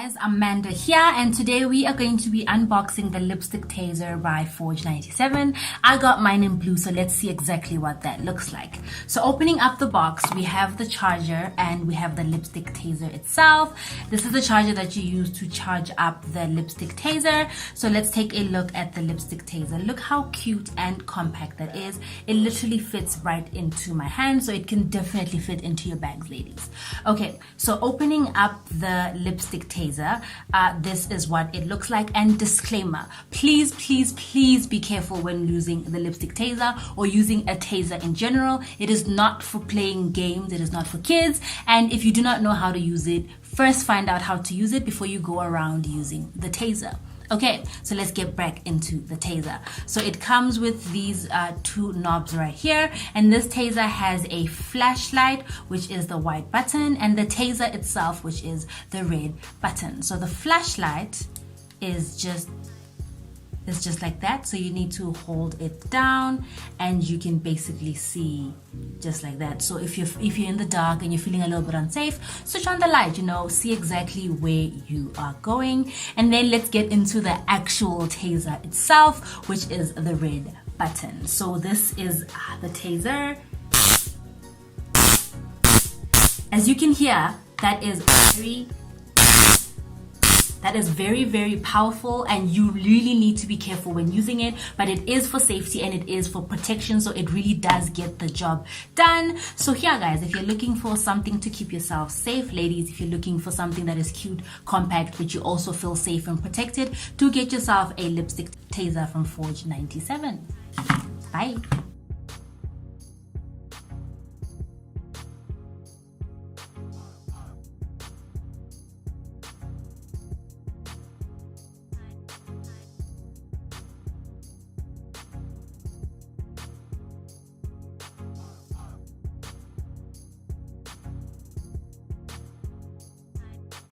guys, Amanda here, and today we are going to be unboxing the lipstick taser by Forge 97. I got mine in blue, so let's see exactly what that looks like. So opening up the box, we have the charger and we have the lipstick taser itself. This is the charger that you use to charge up the lipstick taser. So let's take a look at the lipstick taser. Look how cute and compact that is. It literally fits right into my hand, so it can definitely fit into your bags, ladies. Okay, so opening up the lipstick taser, this is what it looks like. And disclaimer, please be careful when using the lipstick taser or using a taser in general. It is not for playing games, it is not for kids, and if you do not know how to use it, first find out how to use it before you go around using the taser. Okay, so let's get back into the taser. So it comes with these two knobs right here, and this taser has a flashlight, which is the white button, and the taser itself, which is the red button. So the flashlight is just like that, so you need to hold it down and you can basically see just like that. So if you're in the dark and you're feeling a little bit unsafe, switch on the light, see exactly where you are going. And then let's get into the actual taser itself, which is the red button. So this is the taser. As you can hear, that is very powerful, and you really need to be careful when using it, but it is for safety and it is for protection, so it really does get the job done. So here guys, if you're looking for something to keep yourself safe, ladies, if you're looking for something that is cute, compact, but you also feel safe and protected, do get yourself a lipstick taser from Forge 97. Bye.